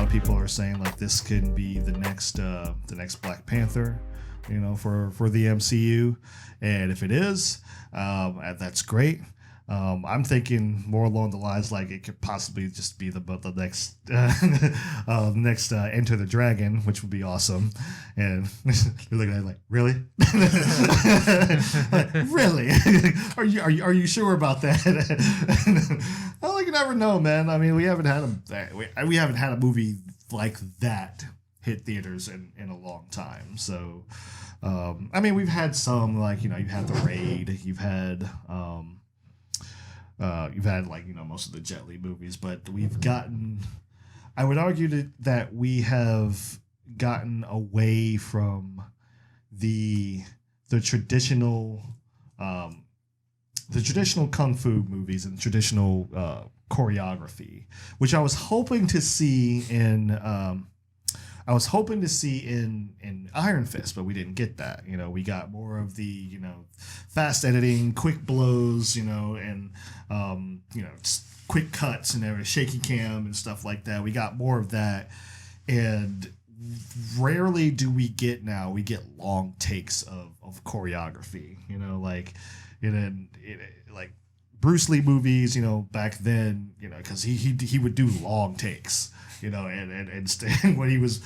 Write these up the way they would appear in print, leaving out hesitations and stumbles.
people are saying like this can be the next Black Panther, for the MCU, and if it is, that's great. I'm thinking more along the lines like it could possibly just be the next next Enter the Dragon, which would be awesome. And you're looking at it like, really, really? Are you sure about that? Well, you never know, man. I mean, we haven't had a movie like that hit theaters in a long time. So, I mean, we've had some like you've had The Raid, you've had most of the Jet Li movies, but we've gotten, I would argue that we have gotten away from the traditional kung fu movies and traditional choreography, which I was hoping to see in Iron Fist, but we didn't get that. We got more of the, fast editing, quick blows, and, just quick cuts and everything, shaky cam and stuff like that. We got more of that. And rarely do we get long takes of choreography, like Bruce Lee movies, back then, because he would do long takes. And when he was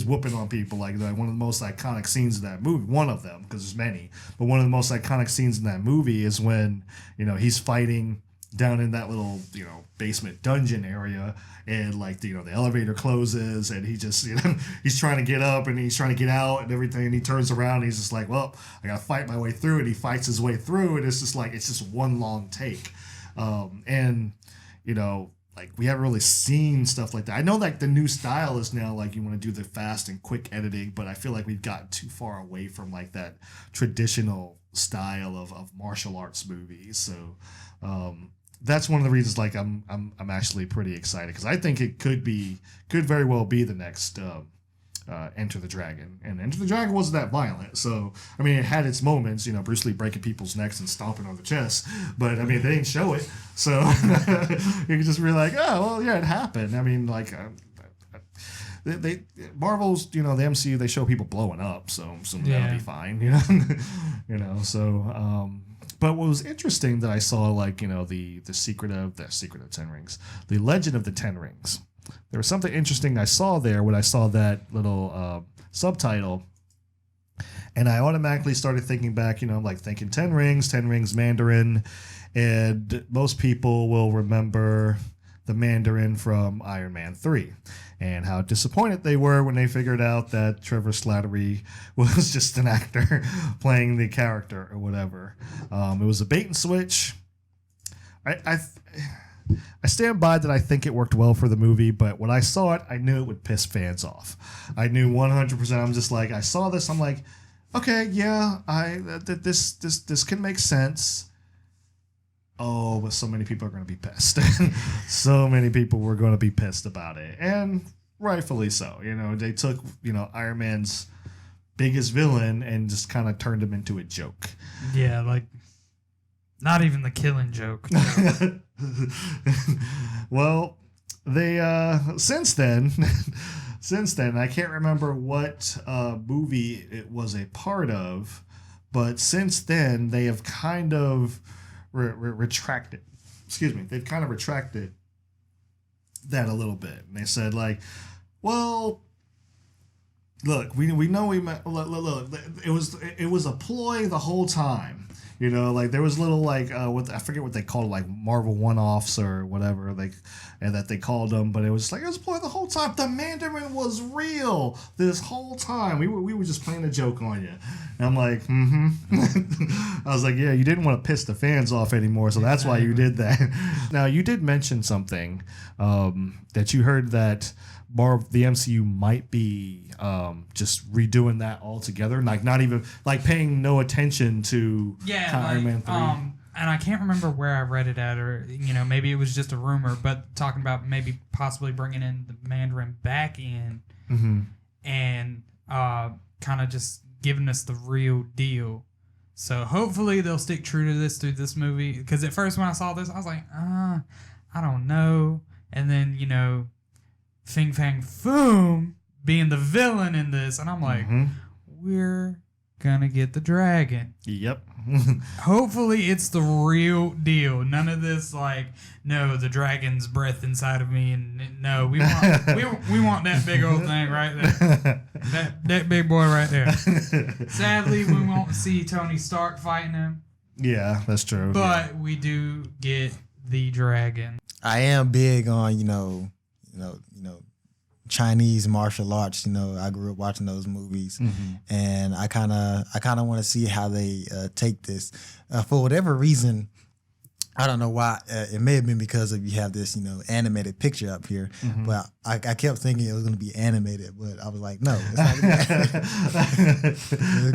whooping on people, like one of the most iconic scenes in that movie, one of them, because there's many, but one of the most iconic scenes in that movie is when, he's fighting down in that little, basement dungeon area, and the elevator closes, and he just, he's trying to get up and he's trying to get out and everything, and he turns around and he's just like, well, I gotta fight my way through, and he fights his way through, and it's just one long take. We haven't really seen stuff like that. I know the new style is now you want to do the fast and quick editing, but I feel like we've gotten too far away from that traditional style of martial arts movies. So that's one of the reasons I'm actually pretty excited, because I think it could very well be the next Enter the Dragon. And Enter the Dragon wasn't that violent, so I mean it had its moments, Bruce Lee breaking people's necks and stomping on the chest, but I mean they didn't show it, so you can just be like, oh well, yeah, it happened. I mean they Marvel's, the MCU, they show people blowing up, so that'll be fine, so but what was interesting that I saw, the secret of Ten Rings, the Legend of the Ten Rings. There was something interesting I saw there when I saw that little subtitle, and I automatically started thinking back, thinking Ten Rings Mandarin, and most people will remember the Mandarin from Iron Man 3, and how disappointed they were when they figured out that Trevor Slattery was just an actor playing the character or whatever. It was a bait and switch. I stand by that. I think it worked well for the movie, but when I saw it, I knew it would piss fans off. I knew 100%. I'm just like, I saw this. I'm like, okay, yeah, this can make sense. Oh, but so many people are going to be pissed. So many people were going to be pissed about it, and rightfully so. They took Iron Man's biggest villain and just kind of turned him into a joke. Yeah, not even the killing joke. Well, they since then, I can't remember what movie it was a part of, but since then they have kind of retracted. Excuse me, they've kind of retracted that a little bit, and they said well, look, we know look, it was a ploy the whole time. There was little I forget what they called it, Marvel one-offs or whatever and that they called them, but it was it was a ploy the whole time. The Mandarin was real this whole time. We were just playing a joke on you. And I'm like, I was like, yeah, you didn't want to piss the fans off anymore, so that's why you did that. Now you did mention something that you heard that the MCU might be just redoing that altogether, not even paying no attention to Iron Man 3. And I can't remember where I read it at, or maybe it was just a rumor, but talking about maybe possibly bringing in the Mandarin back in, and kind of just giving us the real deal. So hopefully they'll stick true to this through this movie, because at first when I saw this I was like, I don't know, and then Fing Fang Foom being the villain in this, and I'm like, we're gonna get the dragon. Yep. Hopefully it's the real deal. None of this like, no, the dragon's breath inside of me, and no, we want that big old thing right there. That big boy right there. Sadly, we won't see Tony Stark fighting him. Yeah, that's true. But we do get the dragon. I am big on, Chinese martial arts. I grew up watching those movies, and I kind of want to see how they take this. For whatever reason, I don't know why. It may have been because of you have this, animated picture up here, but I kept thinking it was going to be animated, but I was like, no, it's not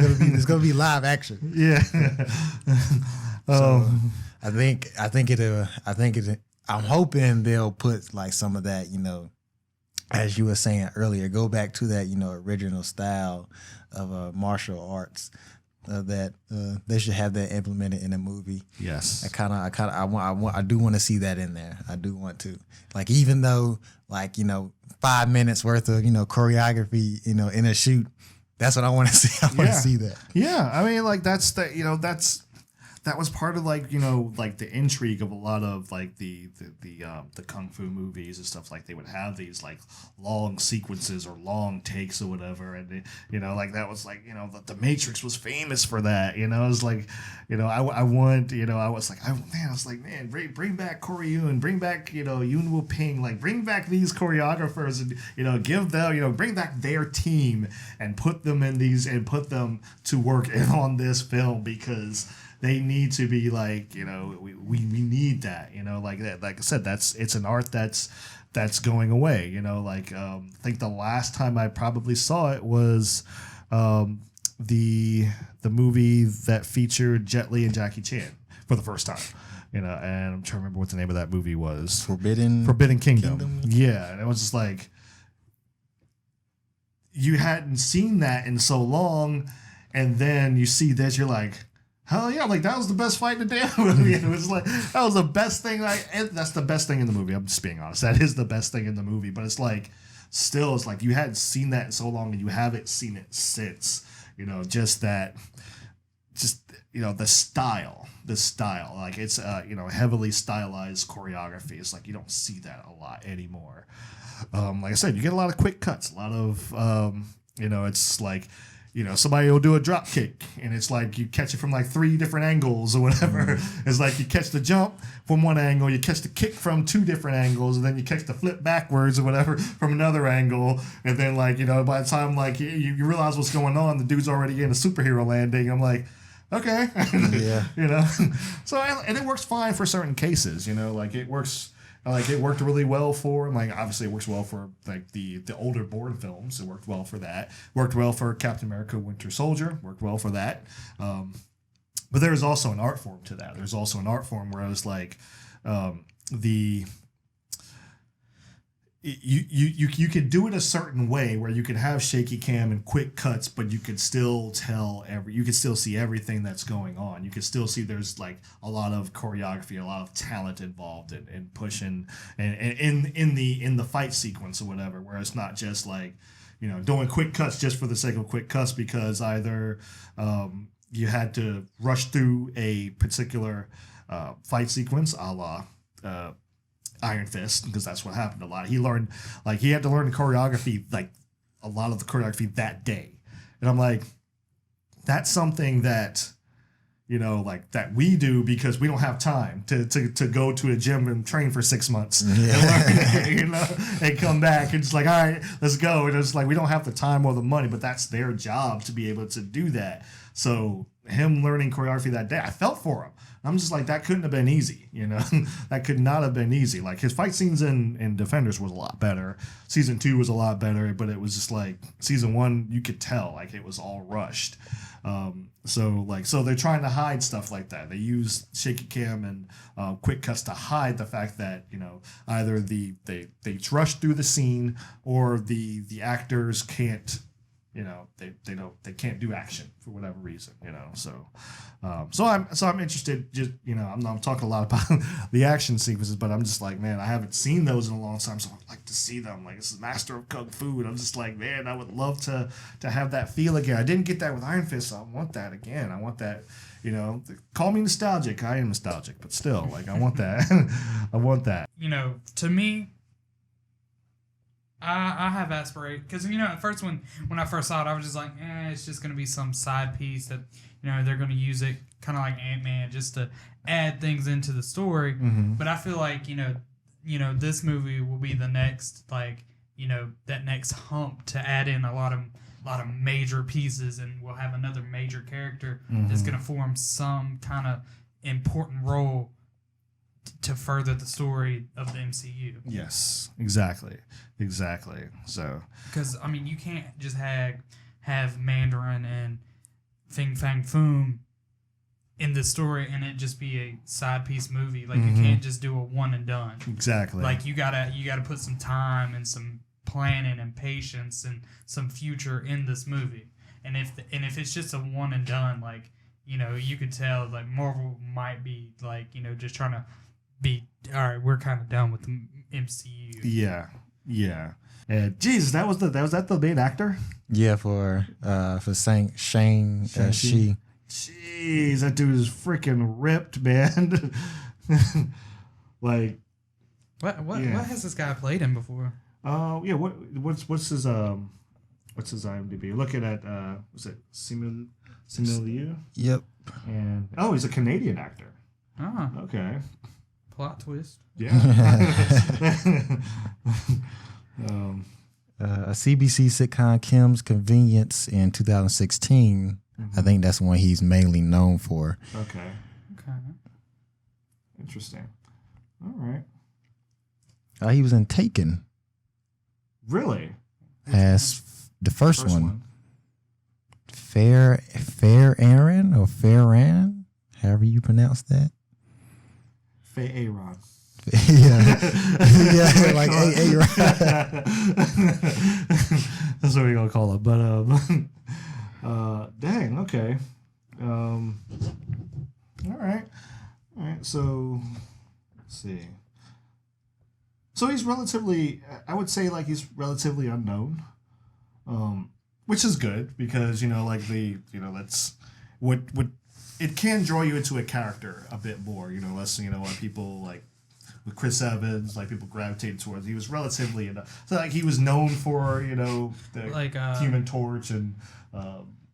gonna be it's going to be live action. Yeah. So I'm hoping they'll put like some of that, as you were saying earlier, go back to that, original style of martial arts. That they should have that implemented in a movie. Yes, I do want to see that in there. I do want to, like, even though 5 minutes worth of choreography in a shoot, that's what I want to see. I want to see that. Yeah, I mean, like that was part of like the intrigue of a lot of like the kung fu movies and stuff. Like they would have these like long sequences or long takes or whatever, and like that was like the Matrix was famous for that. It was like I was like man, bring back Corey Yuen, bring back Yuen Wu Ping, like bring back these choreographers and give them bring back their team and put them in these and put them to work on this film because they need to be like, we need that, like that. Like I said, it's an art that's going away, I think the last time I probably saw it was the movie that featured Jet Li and Jackie Chan for the first time, and I'm trying to remember what the name of that movie was. Forbidden Kingdom. Yeah, and it was just like you hadn't seen that in so long, and then you see this, you're like, hell yeah, like that was the best fight in the damn movie. It was like, that was the best thing. That's the best thing in the movie. I'm just being honest. That is the best thing in the movie. But it's like, still, it's like you hadn't seen that in so long and you haven't seen it since. Just that, the style. Like it's, heavily stylized choreography. It's like you don't see that a lot anymore. Like I said, you get a lot of quick cuts. A lot of, it's like, somebody will do a drop kick and it's like you catch it from like 3 different angles or whatever. It's like you catch the jump from one angle, you catch the kick from 2 different angles, and then you catch the flip backwards or whatever from another angle. And then like, by the time like you realize what's going on, the dude's already in a superhero landing. I'm like, okay. Yeah. So, and it works fine for certain cases, like it works. Like it worked really well for, like obviously it works well for like the older Bourne films. It worked well for that. Worked well for Captain America: Winter Soldier. Worked well for that. But there's also an art form to that. There's also an art form where I was like, you could do it a certain way where you could have shaky cam and quick cuts, but you could still see everything that's going on. You could still see there's like a lot of choreography, a lot of talent involved in pushing and in the fight sequence or whatever, where it's not just like, doing quick cuts just for the sake of quick cuts because either you had to rush through a particular fight sequence a la Iron Fist, because that's what happened a lot. He learned, like, he had to learn the choreography, like, a lot of the choreography that day. And I'm like, that's something that, like, that we do because we don't have time to go to a gym and train for 6 months and learn, and come back and just like, all right, let's go. And it's like, we don't have the time or the money, but that's their job to be able to do that. So him learning choreography that day, I felt for him. I'm just like, that couldn't have been easy, that could not have been easy. Like his fight scenes in Defenders was a lot better. Season 2 was a lot better, but it was just like season 1, you could tell like it was all rushed. So they're trying to hide stuff like that. They use shaky cam and quick cuts to hide the fact that either they rush through the scene or the actors can't they can't do action for whatever reason, So I'm interested. Just I'm talking a lot about the action sequences, but I'm just like, man, I haven't seen those in a long time, so I'd like to see them. Like, this is Master of Kung Fu, and I'm just like, man, I would love to have that feel again. I didn't get that with Iron Fist, so I want that again. I want that. Call me nostalgic. I am nostalgic, but still, like, I want that. I want that. To me, I have aspirations because at first when I first saw it, I was just like, it's just gonna be some side piece that they're gonna use it kind of like Ant-Man just to add things into the story. Mm-hmm. But I feel like this movie will be the next that next hump to add in a lot of major pieces, and we'll have another major character that's gonna form some kind of important role to further the story of the MCU. Yes, exactly. So, because you can't just have Mandarin and Fing Fang Foom in the story and it just be a side piece movie. Like you can't just do a one and done. Exactly. Like you gotta put some time and some planning and patience and some future in this movie. And if it's just a one and done, like you could tell like Marvel might be like just trying to be all right. We're kind of done with the MCU. Yeah. Jesus, that was the main actor. Yeah, for Shang-Chi. Jeez, that dude is freaking ripped, man. Like, what has this guy played in before? Yeah. What's his IMDb? Looking at was it Simu Liu? Yep. And he's a Canadian actor. Ah, okay. Plot twist. Yeah. A CBC sitcom, Kim's Convenience, in 2016. I think that's one he's mainly known for. Okay. Interesting. All right. He was in Taken. Really? As the first one. Fair Aaron or Farran, however you pronounce that. Faye Aaron. yeah, like Aaron. That's what we're gonna call it. But dang, okay. All right. So let's see. So he's relatively, I would say, like he's relatively unknown, which is good because that's what it can draw you into a character a bit more. Less what people like with Chris Evans, like people gravitated towards. He was relatively enough. So like he was known for the Human Torch and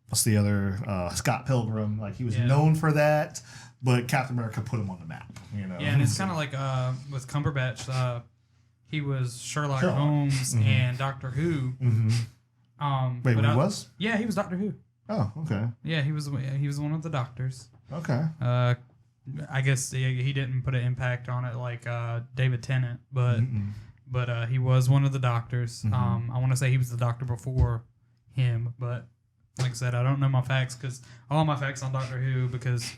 what's the other Scott Pilgrim. Like he was known for that, but Captain America put him on the map. Yeah, and it's kind of like with Cumberbatch. He was Sherlock Holmes and Doctor Who. Wait, he was? Yeah, he was Doctor Who. Oh, okay. Yeah, he was one of the doctors. Okay. I guess he didn't put an impact on it like David Tennant, but he was one of the doctors. I want to say he was the doctor before him, but like I said, I don't know my facts because all my facts on Doctor Who because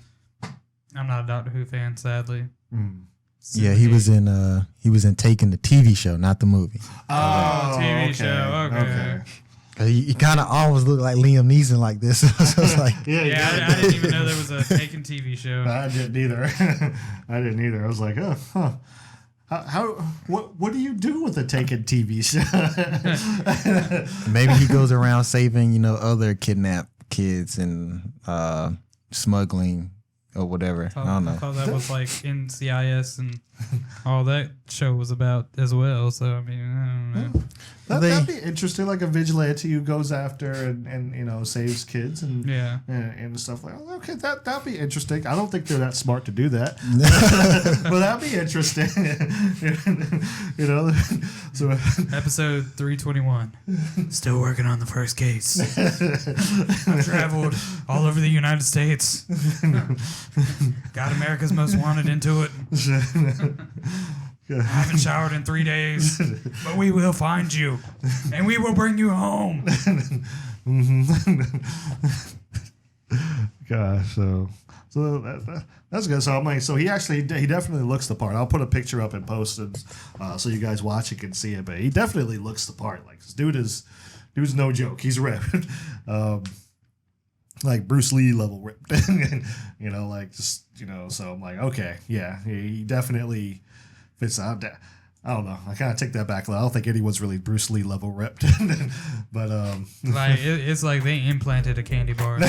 I'm not a Doctor Who fan, sadly. Yeah, he was in Taken, the TV show, not the movie. Oh, TV show. Okay. He kind of always looked like Liam Neeson like this. So it's like, I didn't even know there was a Taken TV show. I didn't either. I was like, oh, huh. What do you do with a Taken TV show? Maybe he goes around saving, other kidnapped kids and smuggling or whatever. I don't know. I thought that was like NCIS and all that show was about as well. So I mean, I don't know. That'd be interesting, like a vigilante who goes after and saves kids and stuff like that. Okay, that'd be interesting. I don't think they're that smart to do that, but that'd be interesting. So episode 321. Still working on the first case. I've traveled all over the United States. Got America's Most Wanted into it. I haven't showered in 3 days, but we will find you, and we will bring you home. Gosh, so that's good. So I'm like, so he definitely looks the part. I'll put a picture up and post it so you guys watching can see it. But he definitely looks the part. Like this dude is dude's no joke. He's ripped. Like Bruce Lee level ripped. You know, like just, you know, so I'm like, okay, yeah, he definitely fits out. I don't know. I kind of take that back. I don't think anyone's really Bruce Lee level ripped. But like it's like they implanted a candy bar.